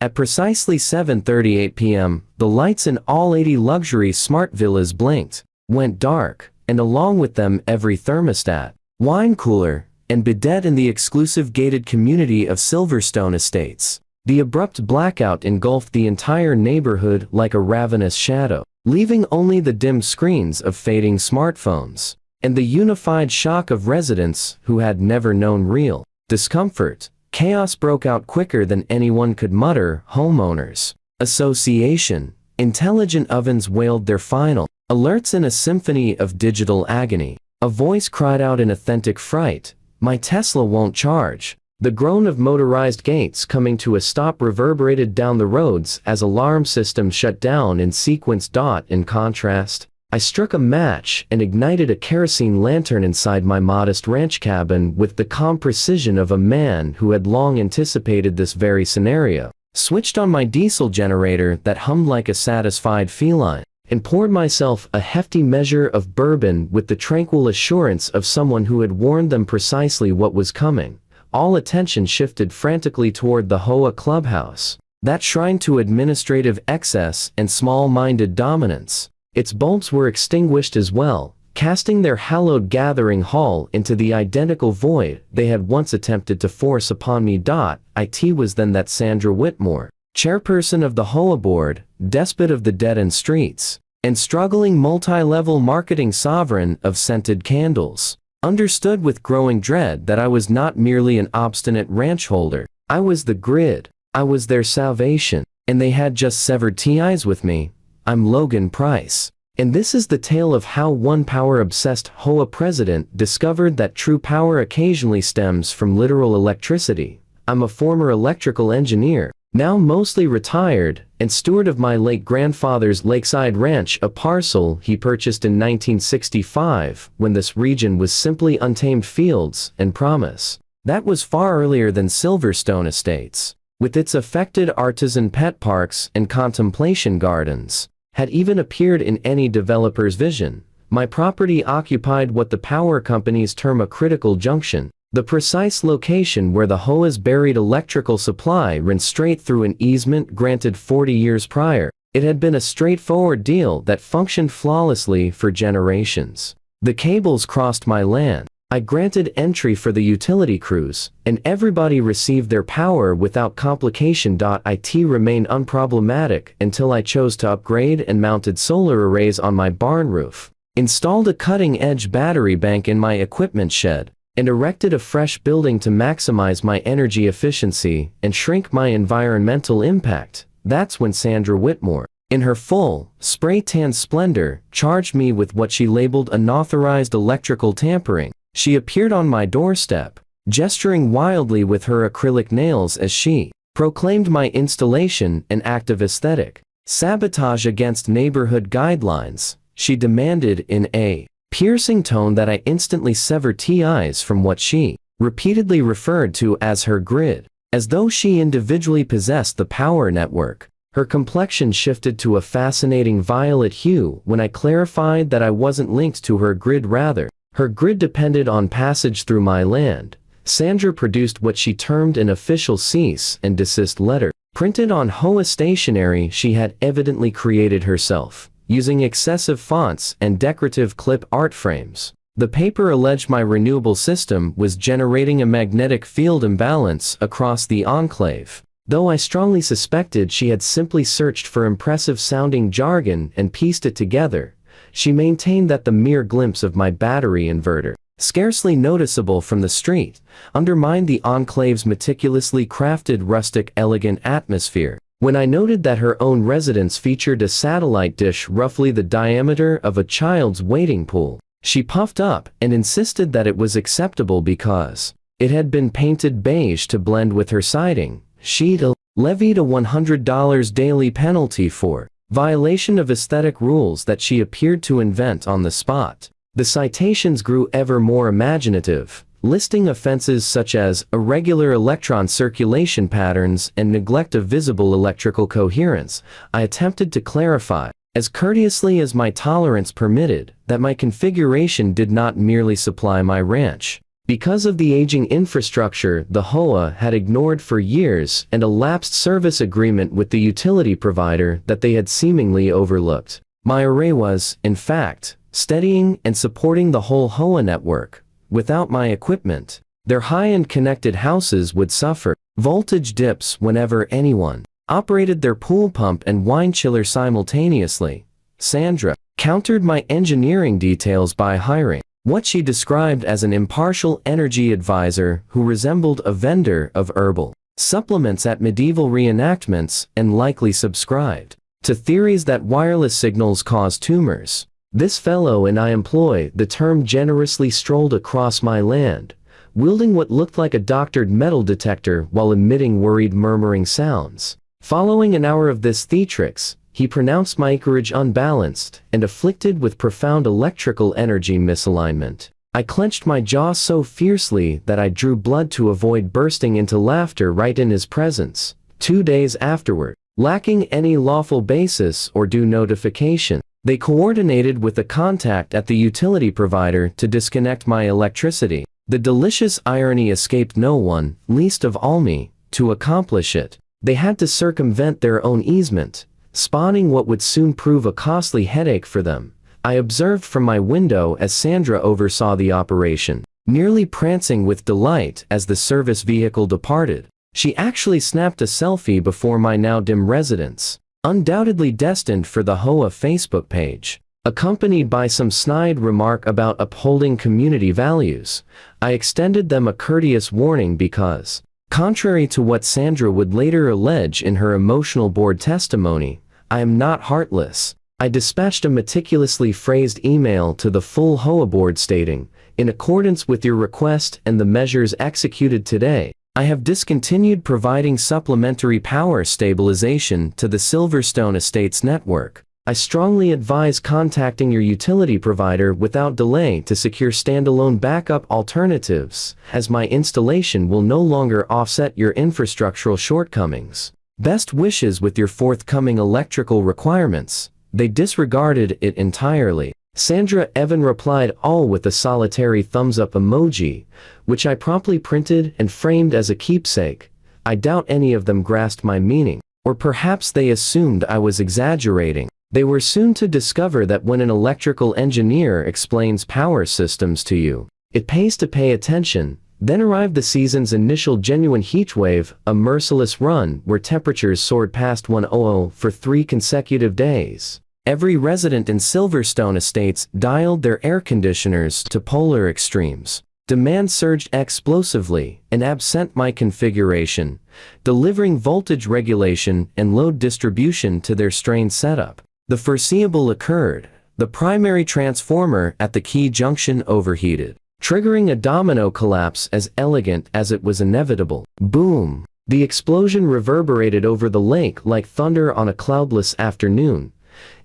At precisely 7:38 p.m., the lights in all 80 luxury smart villas blinked, went dark, and along with them every thermostat, wine cooler, and bidet in the exclusive gated community of Silverstone Estates. The abrupt blackout engulfed the entire neighborhood like a ravenous shadow, leaving only the dim screens of fading smartphones, and the unified shock of residents who had never known real discomfort. Chaos broke out quicker than anyone could mutter. Homeowners Association. Intelligent ovens wailed their final alerts in a symphony of digital agony. A voice cried out in authentic fright, "My Tesla won't charge." The groan of motorized gates coming to a stop reverberated down the roads as alarm systems shut down in sequence. In contrast, I struck a match and ignited a kerosene lantern inside my modest ranch cabin with the calm precision of a man who had long anticipated this very scenario, switched on my diesel generator that hummed like a satisfied feline, and poured myself a hefty measure of bourbon with the tranquil assurance of someone who had warned them precisely what was coming. All attention shifted frantically toward the HOA clubhouse, that shrine to administrative excess and small-minded dominance. Its bulbs were extinguished as well, casting their hallowed gathering hall into the identical void they had once attempted to force upon me. It was then that Sandra Whitmore, chairperson of the HOA board, despot of the dead-end streets, and struggling multi-level marketing sovereign of scented candles, understood with growing dread that I was not merely an obstinate ranch holder. I was the grid. I was their salvation, and they had just severed ties with me. I'm Logan Price. And this is the tale of how one power-obsessed HOA president discovered that true power occasionally stems from literal electricity. I'm a former electrical engineer, now mostly retired, and steward of my late grandfather's lakeside ranch, a parcel he purchased in 1965, when this region was simply untamed fields and promise. That was far earlier than Silverstone Estates, with its affected artisan pet parks and contemplation gardens, had even appeared in any developer's vision. My property occupied what the power companies term a critical junction, the precise location where the HOA's buried electrical supply ran straight through an easement granted 40 years prior. It had been a straightforward deal that functioned flawlessly for generations. The cables crossed my land. I granted entry for the utility crews, and everybody received their power without complication. It remained unproblematic until I chose to upgrade and mounted solar arrays on my barn roof, installed a cutting-edge battery bank in my equipment shed, and erected a fresh building to maximize my energy efficiency and shrink my environmental impact. That's when Sandra Whitmore, in her full, spray-tan splendor, charged me with what she labeled unauthorized electrical tampering. She appeared on my doorstep, gesturing wildly with her acrylic nails as she proclaimed my installation an act of aesthetic sabotage against neighborhood guidelines. She demanded in a piercing tone that I instantly sever ties from what she repeatedly referred to as her grid, as though she individually possessed the power network. Her complexion shifted to a fascinating violet hue when I clarified that I wasn't linked to her grid, rather, her grid depended on passage through my land. Sandra produced what she termed an official cease and desist letter, printed on HOA stationery she had evidently created herself, using excessive fonts and decorative clip art frames. The paper alleged my renewable system was generating a magnetic field imbalance across the enclave, though I strongly suspected she had simply searched for impressive-sounding jargon and pieced it together. She maintained that the mere glimpse of my battery inverter, scarcely noticeable from the street, undermined the enclave's meticulously crafted rustic elegant atmosphere. When I noted that her own residence featured a satellite dish roughly the diameter of a child's wading pool, she puffed up and insisted that it was acceptable because it had been painted beige to blend with her siding. She'd levied a $100 daily penalty for violation of aesthetic rules that she appeared to invent on the spot. The citations grew ever more imaginative, listing offenses such as irregular electron circulation patterns and neglect of visible electrical coherence. I attempted to clarify, as courteously as my tolerance permitted, that my configuration did not merely supply my ranch Because of the aging infrastructure the HOA had ignored for years and a lapsed service agreement with the utility provider that they had seemingly overlooked. My array was, in fact, steadying and supporting the whole HOA network. Without my equipment, their high-end connected houses would suffer voltage dips whenever anyone operated their pool pump and wine chiller simultaneously. Sandra countered my engineering details by hiring what she described as an impartial energy advisor who resembled a vendor of herbal supplements at medieval reenactments and likely subscribed to theories that wireless signals cause tumors. This fellow and I employ the term generously strolled across my land, wielding what looked like a doctored metal detector while emitting worried murmuring sounds. Following an hour of this theatrics, he pronounced my acreage unbalanced and afflicted with profound electrical energy misalignment. I clenched my jaw so fiercely that I drew blood to avoid bursting into laughter right in his presence. 2 days afterward, lacking any lawful basis or due notification, they coordinated with a contact at the utility provider to disconnect my electricity. The delicious irony escaped no one, least of all me. To accomplish it, they had to circumvent their own easement, spawning what would soon prove a costly headache for them. I observed from my window as Sandra oversaw the operation, nearly prancing with delight as the service vehicle departed. She actually snapped a selfie before my now dim residence, undoubtedly destined for the HOA Facebook page. Accompanied by some snide remark about upholding community values, I extended them a courteous warning because, contrary to what Sandra would later allege in her emotional board testimony, I am not heartless. I dispatched a meticulously phrased email to the full HOA board stating, in accordance with your request and the measures executed today, I have discontinued providing supplementary power stabilization to the Silverstone Estates network. I strongly advise contacting your utility provider without delay to secure standalone backup alternatives, as my installation will no longer offset your infrastructural shortcomings. Best wishes with your forthcoming electrical requirements. They disregarded it entirely. Sandra Evan replied all with a solitary thumbs-up emoji, which I promptly printed and framed as a keepsake. I doubt any of them grasped my meaning, or perhaps they assumed I was exaggerating. They were soon to discover that when an electrical engineer explains power systems to you, it pays to pay attention. Then arrived the season's initial genuine heatwave, a merciless run where temperatures soared past 100 for 3 consecutive days. Every resident in Silverstone Estates dialed their air conditioners to polar extremes. Demand surged explosively, and absent my configuration, delivering voltage regulation and load distribution to their strained setup. The foreseeable occurred. The primary transformer at the key junction overheated, triggering a domino collapse as elegant as it was inevitable. Boom! The explosion reverberated over the lake like thunder on a cloudless afternoon.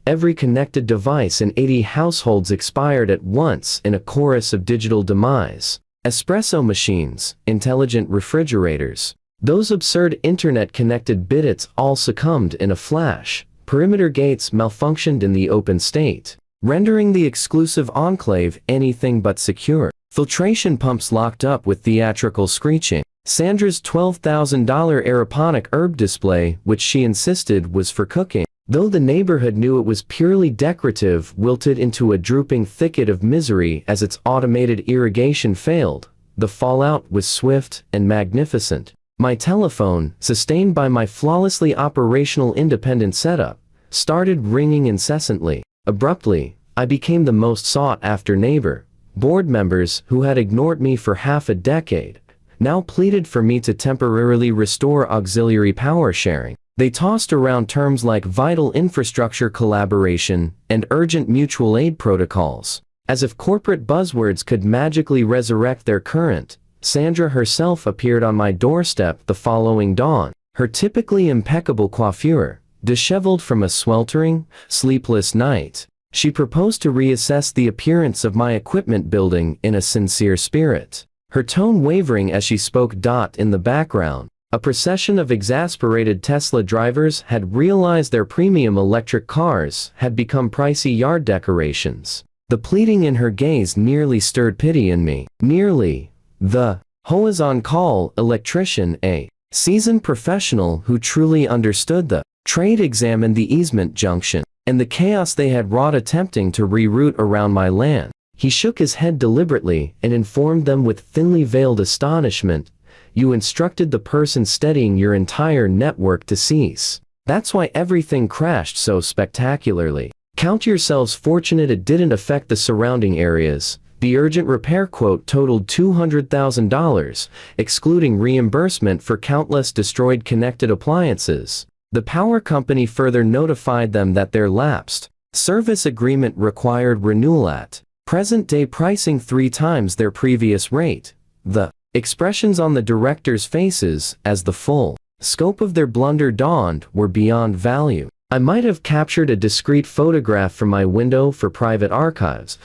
Every connected device in 80 households expired at once in a chorus of digital demise. Espresso machines, intelligent refrigerators, those absurd internet-connected bidets all succumbed in a flash. Perimeter gates malfunctioned in the open state, rendering the exclusive enclave anything but secure. Filtration pumps locked up with theatrical screeching. Sandra's $12,000 aeroponic herb display, which she insisted was for cooking, though the neighborhood knew it was purely decorative, wilted into a drooping thicket of misery as its automated irrigation failed. The fallout was swift and magnificent. My telephone, sustained by my flawlessly operational independent setup, started ringing incessantly. Abruptly, I became the most sought-after neighbor. Board members who had ignored me for half a decade now pleaded for me to temporarily restore auxiliary power sharing. They tossed around terms like vital infrastructure collaboration and urgent mutual aid protocols, as if corporate buzzwords could magically resurrect their current. Sandra herself appeared on my doorstep the following dawn, her typically impeccable coiffure disheveled from a sweltering, sleepless night. She proposed to reassess the appearance of my equipment building in a sincere spirit, her tone wavering as she spoke. In the background, a procession of exasperated Tesla drivers had realized their premium electric cars had become pricey yard decorations. The pleading in her gaze nearly stirred pity in me. Nearly. The HOA's on-call electrician, a seasoned professional who truly understood the trade, examined the easement junction and the chaos they had wrought attempting to reroute around my land. He shook his head deliberately and informed them with thinly veiled astonishment, "You instructed the person steadying your entire network to cease. That's why everything crashed so spectacularly. Count yourselves fortunate it didn't affect the surrounding areas." The urgent repair quote totaled $200,000, excluding reimbursement for countless destroyed connected appliances. The power company further notified them that their lapsed service agreement required renewal at present-day pricing 3 times their previous rate. The expressions on the directors' faces, as the full scope of their blunder dawned, were beyond value. I might have captured a discreet photograph from my window for private archives.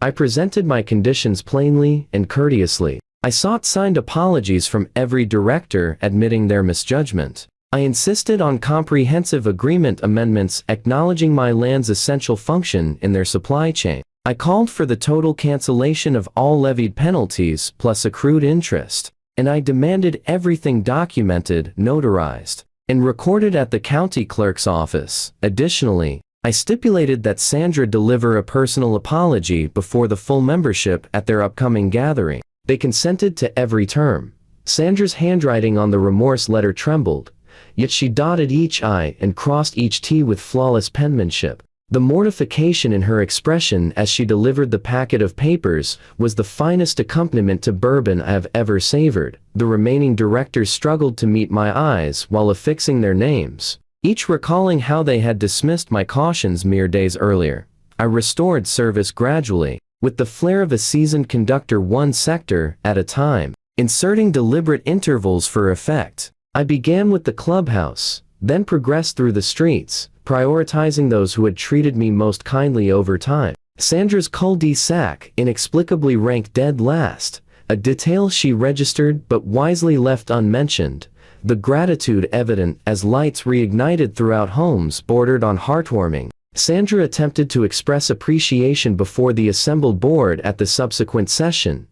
I presented my conditions plainly and courteously. I sought signed apologies from every director admitting their misjudgment. I insisted on comprehensive agreement amendments acknowledging my land's essential function in their supply chain. I called for the total cancellation of all levied penalties plus accrued interest. And I demanded everything documented, notarized, and recorded at the county clerk's office. Additionally, I stipulated that Sandra deliver a personal apology before the full membership at their upcoming gathering. They consented to every term. Sandra's handwriting on the remorse letter trembled, yet she dotted each I and crossed each T with flawless penmanship. The mortification in her expression as she delivered the packet of papers was the finest accompaniment to bourbon I have ever savored. The remaining directors struggled to meet my eyes while affixing their names, each recalling how they had dismissed my cautions mere days earlier. I restored service gradually, with the flair of a seasoned conductor, one sector at a time, inserting deliberate intervals for effect. I began with the clubhouse, then progressed through the streets, prioritizing those who had treated me most kindly over time. Sandra's cul-de-sac inexplicably ranked dead last, a detail she registered but wisely left unmentioned, the gratitude evident as lights reignited throughout homes bordered on heartwarming. Sandra attempted to express appreciation before the assembled board at the subsequent session,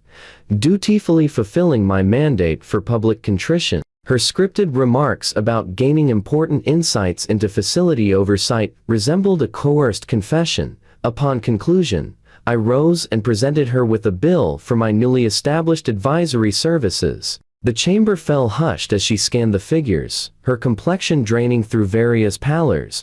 dutifully fulfilling my mandate for public contrition. Her scripted remarks about gaining important insights into facility oversight resembled a coerced confession. Upon conclusion, I rose and presented her with a bill for my newly established advisory services. The chamber fell hushed as she scanned the figures, her complexion draining through various pallors.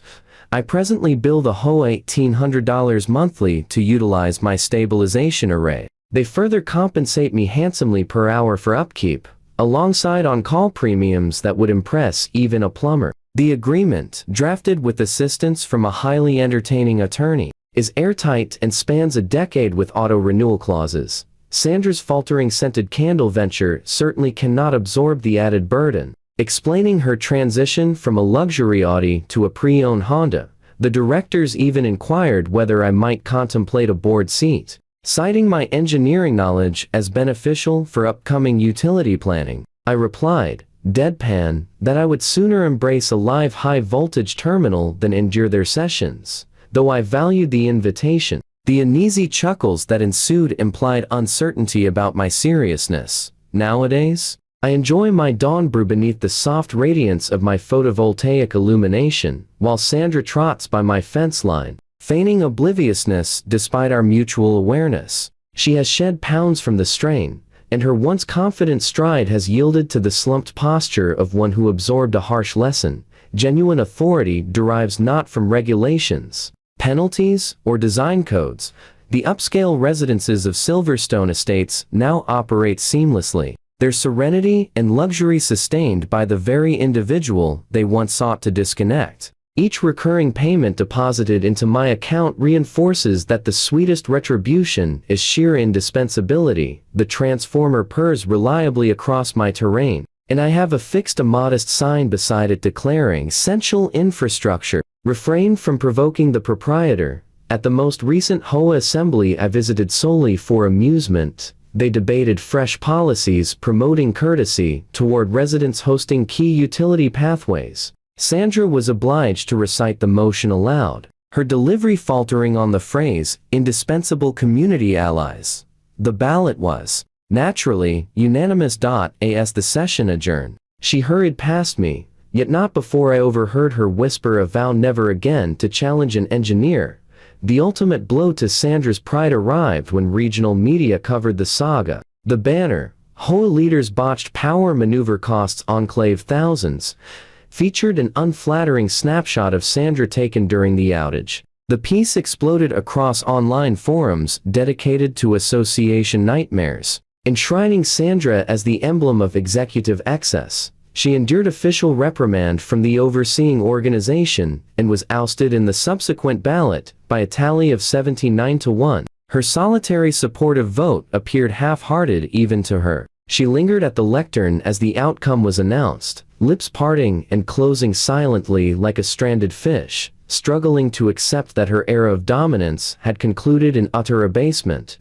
I presently bill the HOA $1,800 monthly to utilize my stabilization array. They further compensate me handsomely per hour for upkeep, alongside on-call premiums that would impress even a plumber. The agreement, drafted with assistance from a highly entertaining attorney, is airtight and spans a decade with auto-renewal clauses. Sandra's faltering scented candle venture certainly cannot absorb the added burden. Explaining her transition from a luxury Audi to a pre-owned Honda, the directors even inquired whether I might contemplate a board seat, citing my engineering knowledge as beneficial for upcoming utility planning. I replied, deadpan, that I would sooner embrace a live high-voltage terminal than endure their sessions, though I valued the invitation. The uneasy chuckles that ensued implied uncertainty about my seriousness. Nowadays, I enjoy my dawn brew beneath the soft radiance of my photovoltaic illumination, while Sandra trots by my fence line, feigning obliviousness despite our mutual awareness. She has shed pounds from the strain, and her once confident stride has yielded to the slumped posture of one who absorbed a harsh lesson. Genuine authority derives not from regulations, penalties, or design codes. The upscale residences of Silverstone Estates now operate seamlessly, their serenity and luxury sustained by the very individual they once sought to disconnect. Each recurring payment deposited into my account reinforces that the sweetest retribution is sheer indispensability. The transformer purrs reliably across my terrain, and I have affixed a modest sign beside it declaring essential infrastructure. Refrain from provoking the proprietor. At the most recent HOA assembly I visited solely for amusement, they debated fresh policies promoting courtesy toward residents hosting key utility pathways. Sandra was obliged to recite the motion aloud, her delivery faltering on the phrase, indispensable community allies. The ballot was Naturally, unanimous. As the session adjourned, she hurried past me, yet not before I overheard her whisper a vow never again to challenge an engineer. The ultimate blow to Sandra's pride arrived when regional media covered the saga. The banner, HOA leaders botched power maneuver costs enclave thousands, featured an unflattering snapshot of Sandra taken during the outage. The piece exploded across online forums dedicated to Association Nightmares, enshrining Sandra as the emblem of executive excess. She endured official reprimand from the overseeing organization and was ousted in the subsequent ballot by a tally of 79-1. Her solitary supportive vote appeared half-hearted even to her. She lingered at the lectern as the outcome was announced, lips parting and closing silently like a stranded fish, struggling to accept that her era of dominance had concluded in utter abasement.